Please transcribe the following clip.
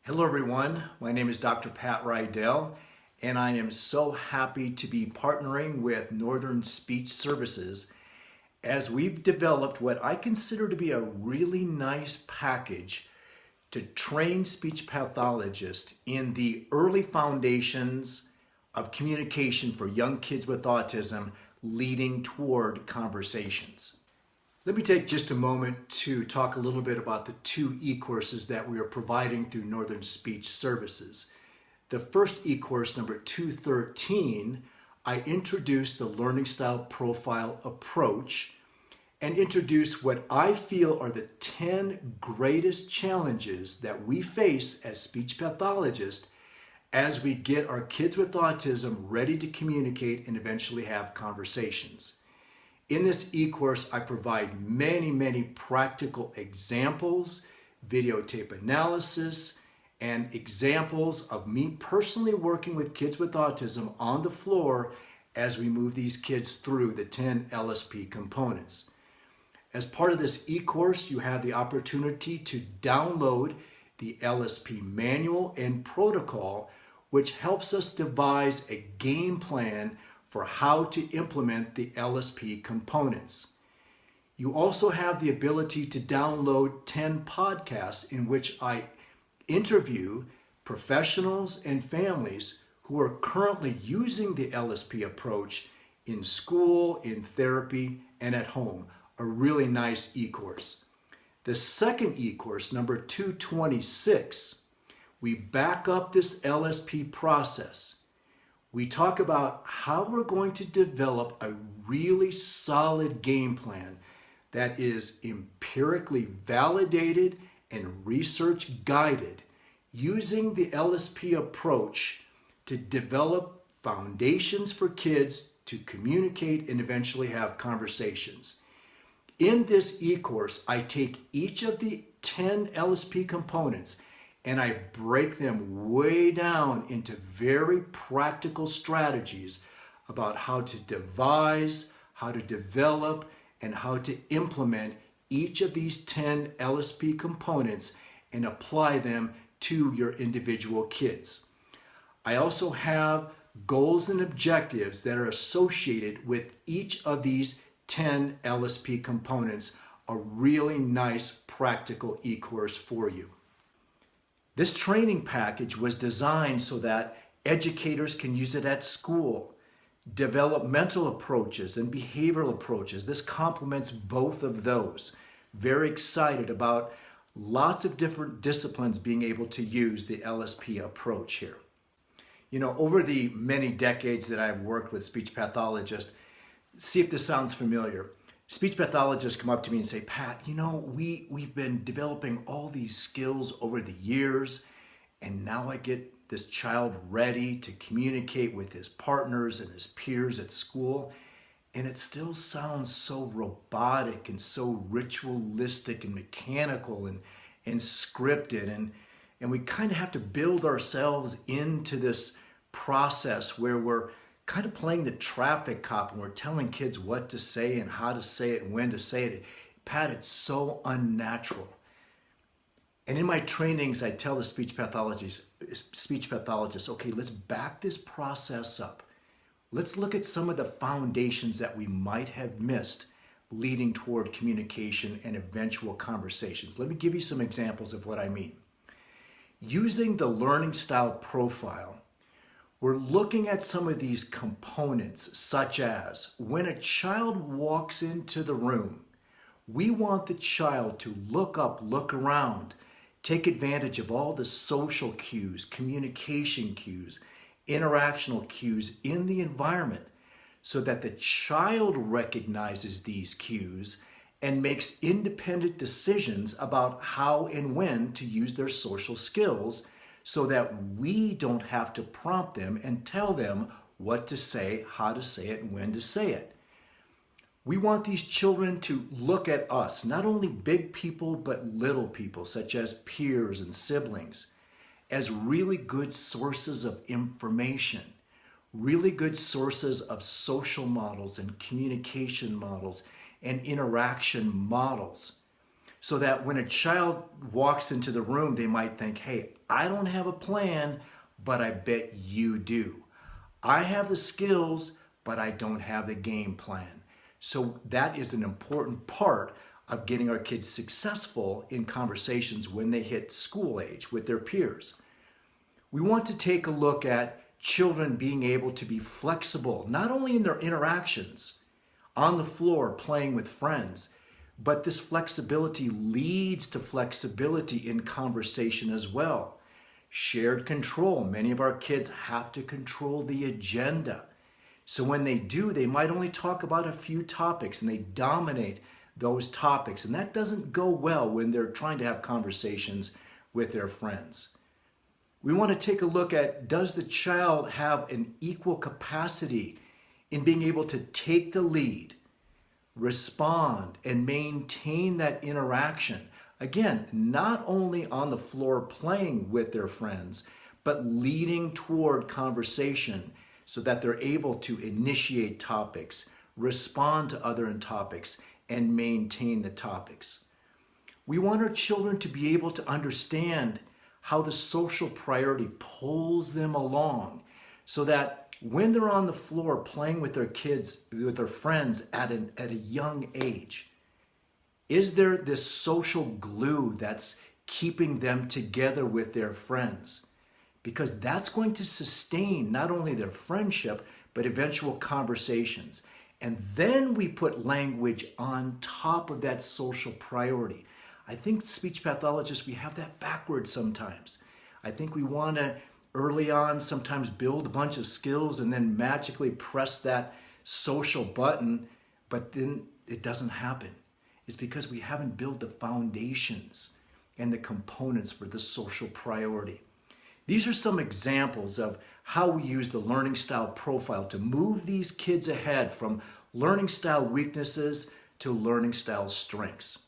Hello everyone, my name is Dr. Pat Rydell, and I am so happy to be partnering with Northern Speech Services as we've developed what I consider to be a really nice package to train speech pathologists in the early foundations of communication for young kids with autism leading toward conversations. Let me take just a moment to talk a little bit about the two e-courses that we are providing through Northern Speech Services. The first e-course, number 213, I introduced the Learning Style Profile approach and introduced what I feel are the 10 greatest challenges that we face as speech pathologists as we get our kids with autism ready to communicate and eventually have conversations. In this e-course, I provide many practical examples, videotape analysis, and examples of me personally working with kids with autism on the floor as we move these kids through the 10 LSP components. As part of this e-course, you have the opportunity to download the LSP manual and protocol, which helps us devise a game plan for how to implement the LSP components. You also have the ability to download 10 podcasts in which I interview professionals and families who are currently using the LSP approach in school, in therapy, and at home. A really nice e-course. The second e-course, number 226, we back up this LSP process. We talk about how we're going to develop a really solid game plan that is empirically validated and research guided using the LSP approach to develop foundations for kids to communicate and eventually have conversations. In this e-course, I take each of the 10 LSP components and I break them way down into very practical strategies about how to devise, how to develop, and how to implement each of these 10 LSP components and apply them to your individual kids. I also have goals and objectives that are associated with each of these 10 LSP components, a really nice practical e-course for you. This training package was designed so that educators can use it at school, developmental approaches and behavioral approaches. This complements both of those. Very excited about lots of different disciplines being able to use the LSP approach here. You know, over the many decades that I've worked with speech pathologists, see if this sounds familiar. Speech pathologists come up to me and say, Pat, you know, we've been developing all these skills over the years, and now I get this child ready to communicate with his partners and his peers at school, and it still sounds so robotic and so ritualistic and mechanical and scripted, and we kind of have to build ourselves into this process where we're kind of playing the traffic cop and we're telling kids what to say and how to say it and when to say it. Pat, it's so unnatural. And in my trainings, I tell the speech pathologists, okay, let's back this process up. Let's look at some of the foundations that we might have missed leading toward communication and eventual conversations. Let me give you some examples of what I mean. Using the learning style profile, we're looking at some of these components, such as when a child walks into the room, we want the child to look up, look around, take advantage of all the social cues, communication cues, interactional cues in the environment so that the child recognizes these cues and makes independent decisions about how and when to use their social skills so that we don't have to prompt them and tell them what to say, how to say it, and when to say it. We want these children to look at us, not only big people, but little people, such as peers and siblings, as really good sources of information, really good sources of social models and communication models and interaction models. so that when a child walks into the room, they might think, hey, I don't have a plan, but I bet you do. I have the skills, but I don't have the game plan. So that is an important part of getting our kids successful in conversations when they hit school age with their peers. We want to take a look at children being able to be flexible, not only in their interactions on the floor playing with friends, but this flexibility leads to flexibility in conversation as well. Shared control. Many of our kids have to control the agenda. So when they do, they might only talk about a few topics and they dominate those topics. And that doesn't go well when they're trying to have conversations with their friends. We want to take a look at, does the child have an equal capacity in being able to take the lead, respond, and maintain that interaction? Again, not only on the floor playing with their friends, but leading toward conversation so that they're able to initiate topics, respond to other topics, and maintain the topics. We want our children to be able to understand how the social priority pulls them along so that when they're on the floor playing with their kids, with their friends at a young age, is there this social glue that's keeping them together with their friends? Because that's going to sustain not only their friendship, but eventual conversations. And then we put language on top of that social priority. I think speech pathologists, we have that backwards sometimes. I think we want to early on sometimes build a bunch of skills and then magically press that social button, but then it doesn't happen. It's because we haven't built the foundations and the components for the social priority. These are some examples of how we use the learning style profile to move these kids ahead from learning style weaknesses to learning style strengths.